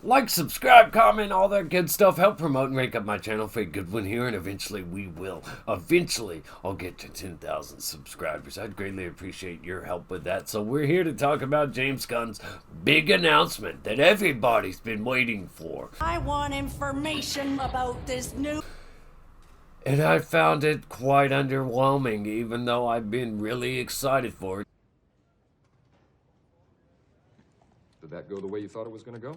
Like, subscribe, comment, all that good stuff. Help promote and rank up my channel. Fake Goodwin here, and eventually we will. Eventually, I'll get to 10,000 subscribers. I'd greatly appreciate your help with that. So we're here to talk about James Gunn's big announcement that everybody's been waiting for. I want information about this new... And I found it quite underwhelming, even though I've been really excited for it. Did that go the way you thought it was going to go?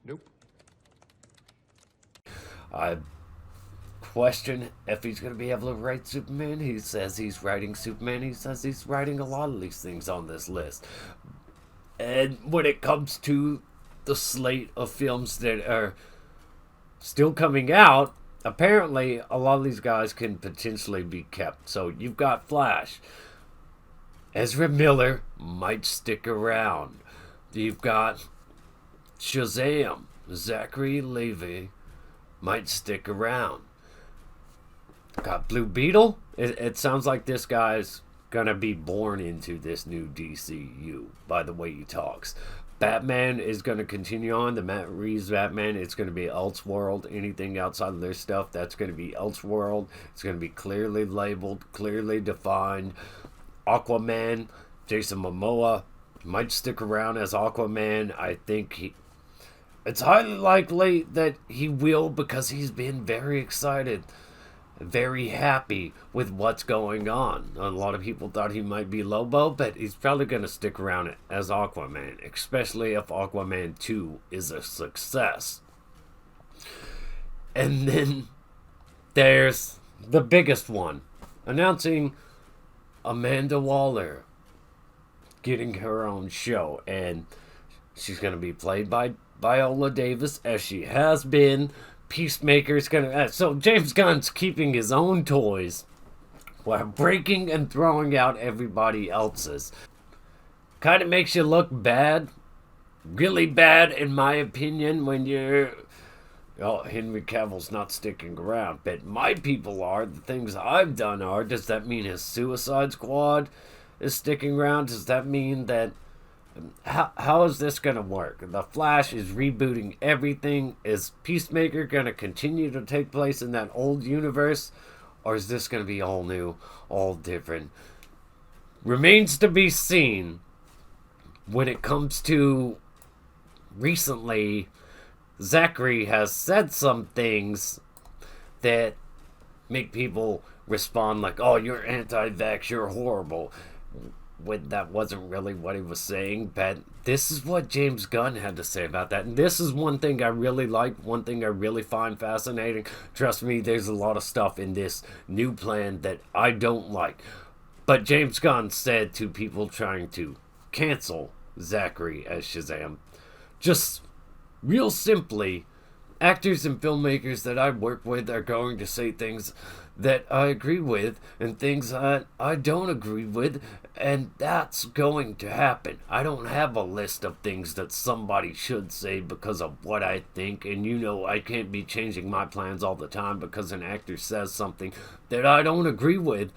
Nope. I question if he's going to be able to write Superman. He says he's writing Superman. He says he's writing a lot of these things on this list. And when it comes to the slate of films that are still coming out, apparently a lot of these guys can potentially be kept. So you've got Flash. Ezra Miller might stick around. You've got Shazam. Zachary Levi might stick around. Got Blue Beetle. It sounds like this guy's gonna be born into this new DCU by the way he talks. Batman is going to continue on. The Matt Reeves Batman, it's going to be Elseworld. Anything outside of their stuff, that's going to be Elseworld. It's going to be clearly labeled, clearly defined. Aquaman, Jason Momoa might stick around as Aquaman. I think it's highly likely that he will, because he's been very excited, very happy with what's going on. A lot of people thought he might be Lobo, but he's probably going to stick around as Aquaman, especially if Aquaman 2 is a success. And then there's the biggest one, announcing Amanda Waller getting her own show, and she's going to be played by Viola Davis, as she has been. Peacemaker's gonna... So James Gunn's keeping his own toys while breaking and throwing out everybody else's. Kind of makes you look bad. Really bad, in my opinion, when you're... Oh, Henry Cavill's not sticking around, but my people are. The things I've done are. Does that mean his Suicide Squad is sticking around? Does that mean that... How is this going to work? The Flash is rebooting everything. Is Peacemaker going to continue to take place in that old universe? Or is this going to be all new, all different? Remains to be seen. When it comes to recently, Zachary has said some things that make people respond like, oh, you're anti-vax, you're horrible. When that wasn't really what he was saying, but this is what James Gunn had to say about that. And this is one thing I really like, one thing I really find fascinating. Trust me, there's a lot of stuff in this new plan that I don't like. But James Gunn said to people trying to cancel Zachary as Shazam, just real simply, actors and filmmakers that I work with are going to say things that I agree with and things that I don't agree with, and that's going to happen. I don't have a list of things that somebody should say because of what I think, and you know I can't be changing my plans all the time because an actor says something that I don't agree with.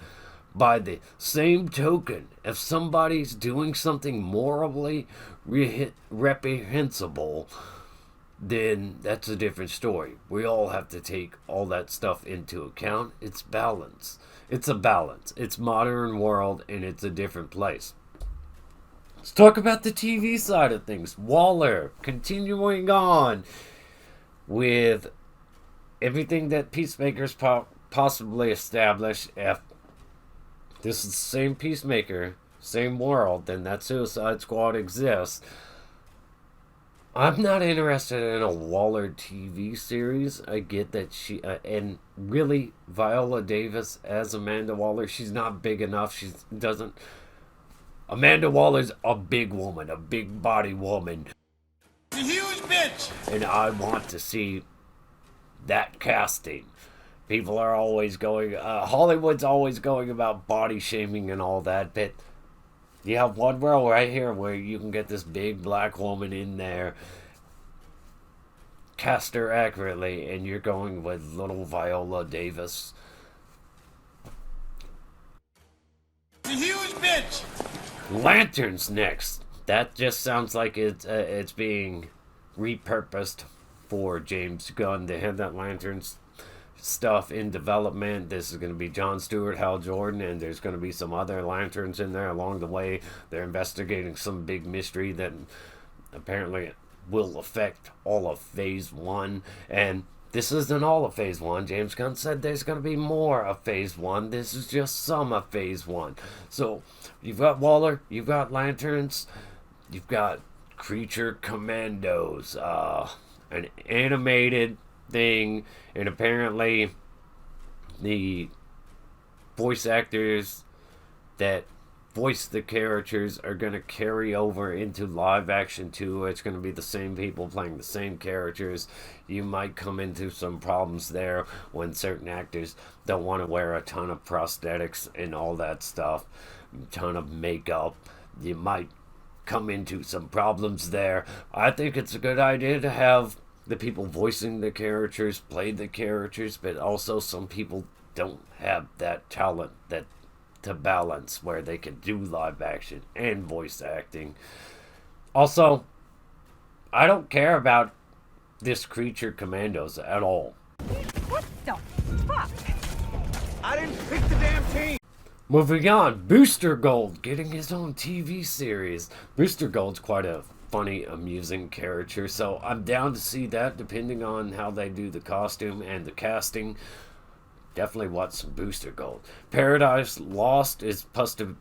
By the same token, if somebody's doing something morally reprehensible, then that's a different story. We all have to take all that stuff into account. It's balance. It's a balance. It's modern world, and it's a different place. Let's talk about the TV side of things. Waller, continuing on with everything that Peacemaker's possibly established. If this is the same Peacemaker, same world, then that Suicide Squad exists. I'm not interested in a Waller TV series. I get that she... and really, Viola Davis as Amanda Waller, she's not big enough. She doesn't... Amanda Waller's a big woman, a big body woman. A huge bitch! And I want to see that casting. People are always going... Hollywood's always going about body shaming and all that, but... You have one world right here where you can get this big black woman in there, cast her accurately, and you're going with little Viola Davis. A huge bitch! Lantern's next. that just sounds like it's being repurposed for James Gunn. They have that Lanterns stuff in development. This is going to be Jon Stewart, Hal Jordan, and there's going to be some other Lanterns in there along the way. They're investigating some big mystery that apparently will affect all of Phase 1. And this isn't all of Phase 1. James Gunn said there's going to be more of Phase 1. This is just some of Phase 1. So, you've got Waller, you've got Lanterns, you've got Creature Commandos, an animated thing, and apparently the voice actors that voice the characters are going to carry over into live action too. It's going to be the same people playing the same characters. You might come into some problems there when certain actors don't want to wear a ton of prosthetics and all that stuff, a ton of makeup. You might come into some problems there. I think it's a good idea to have the people voicing the characters play the characters, but also some people don't have that talent that to balance where they can do live action and voice acting. Also, I don't care about this Creature Commandos at all. What the fuck? I didn't pick the damn team. Moving on, Booster Gold getting his own TV series. Booster Gold's quite a funny, amusing character, so I'm down to see that depending on how they do the costume and the casting. Definitely watch some Booster Gold. Paradise Lost is supposed to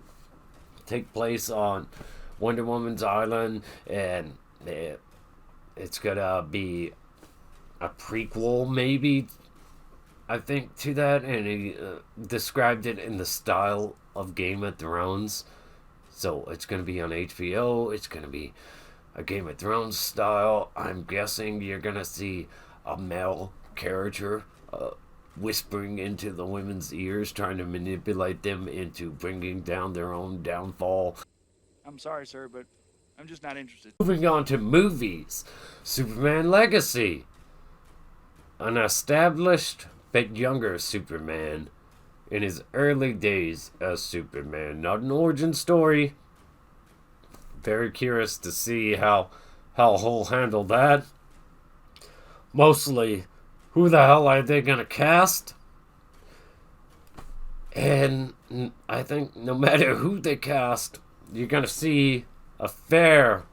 take place on Wonder Woman's island, and it's gonna be a prequel, maybe, I think, to that, and he described it in the style of Game of Thrones. So it's gonna be on HBO. It's gonna be a Game of Thrones style. I'm guessing you're gonna see a male character whispering into the women's ears, trying to manipulate them into bringing down their own downfall. I'm sorry, sir, but I'm just not interested. Moving on to movies. Superman Legacy. An established but younger Superman in his early days as Superman. Not an origin story. Very curious to see how he'll handle that. Mostly, who the hell are they going to cast? And I think no matter who they cast, you're going to see a fair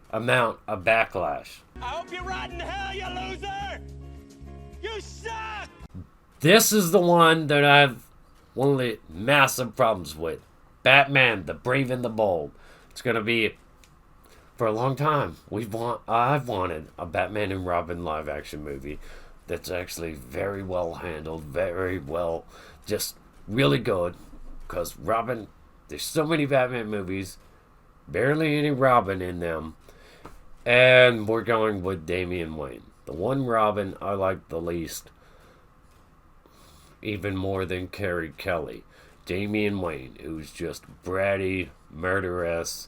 amount of backlash. I hope you rot in hell, you loser! You suck! This is the one that I've one of the massive problems with. Batman, the Brave and the Bold. It's going to be, for a long time, I've wanted a Batman and Robin live action movie that's actually very well handled, very well, just really good. Because Robin, there's so many Batman movies, barely any Robin in them. And we're going with Damian Wayne. The one Robin I like the least, even more than Carrie Kelly. Damian Wayne, who's just bratty, murderous,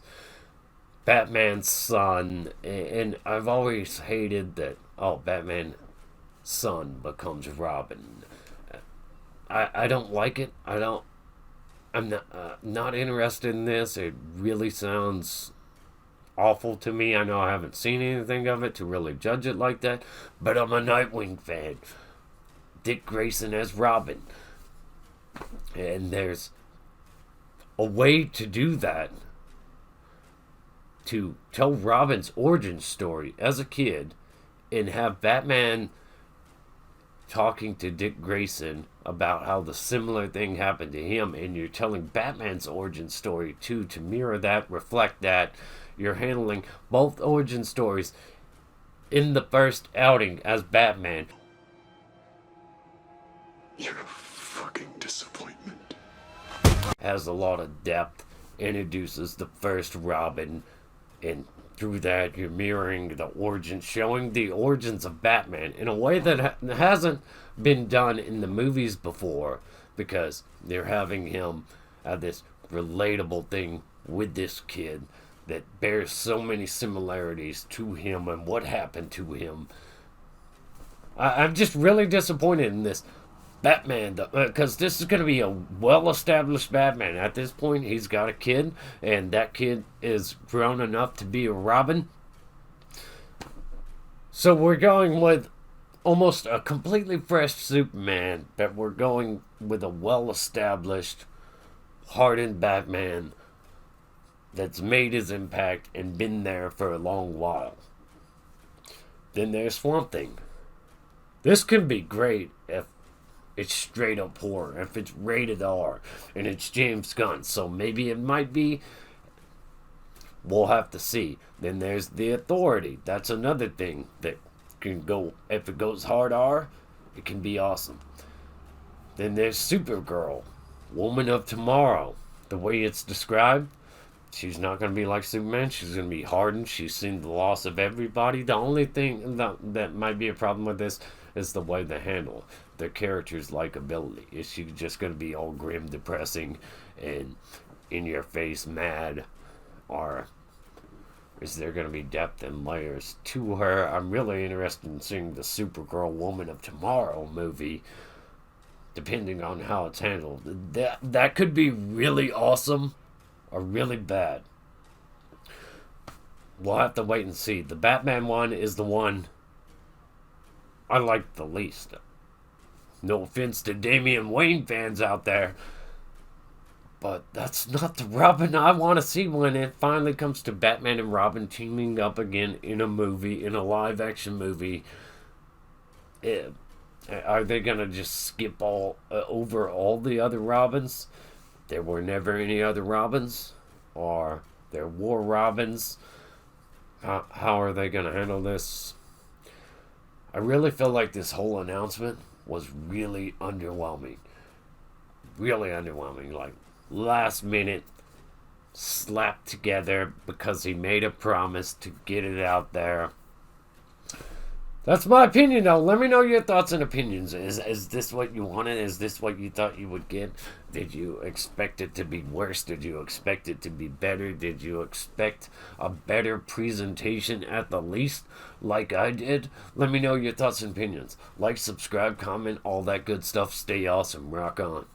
Batman's son, and I've always hated that, Batman's son becomes Robin. I don't like it. I'm not interested in this. It really sounds awful to me. I know I haven't seen anything of it to really judge it like that, but I'm a Nightwing fan. Dick Grayson as Robin. And there's a way to do that, to tell Robin's origin story as a kid and have Batman talking to Dick Grayson about how the similar thing happened to him, and you're telling Batman's origin story too, to mirror that, reflect that. You're handling both origin stories in the first outing as Batman. You're a fucking disappointment. Has a lot of depth, introduces the first Robin, and through that you're mirroring the origin, showing the origins of Batman in a way that hasn't been done in the movies before, because they're having him have this relatable thing with this kid that bears so many similarities to him and what happened to him. I'm just really disappointed in this Batman, because this is going to be a well-established Batman. At this point, he's got a kid, and that kid is grown enough to be a Robin. So we're going with almost a completely fresh Superman, but we're going with a well-established, hardened Batman that's made his impact and been there for a long while. Then there's Swamp Thing. This can be great if it's straight up horror, if it's rated R, and it's James Gunn. So maybe it might be. We'll have to see. Then there's The Authority. That's another thing that can go, if it goes hard R, it can be awesome. Then there's Supergirl, Woman of Tomorrow. The way it's described, she's not going to be like Superman. She's going to be hardened. She's seen the loss of everybody. The only thing that might be a problem with this is the way they handle the character's likability. Is she just going to be all grim, depressing, and in your face, mad? Or is there going to be depth and layers to her? I'm really interested in seeing the Supergirl Woman of Tomorrow movie, depending on how it's handled. That could be really awesome or really bad. We'll have to wait and see. The Batman one is the one I like the least. No offense to Damian Wayne fans out there, but that's not the Robin I want to see when it finally comes to Batman and Robin teaming up again in a movie, in a live-action movie. Are they going to just skip over all the other Robins? There were never any other Robins? Or there were Robins? How are they going to handle this? I really feel like this whole announcement was really underwhelming. Really underwhelming. Like, last minute, slapped together because he made a promise to get it out there. That's my opinion, though. Let me know your thoughts and opinions. Is this what you wanted? Is this what you thought you would get? Did you expect it to be worse? Did you expect it to be better? Did you expect a better presentation at the least, like I did? Let me know your thoughts and opinions. Like, subscribe, comment, all that good stuff. Stay awesome. Rock on.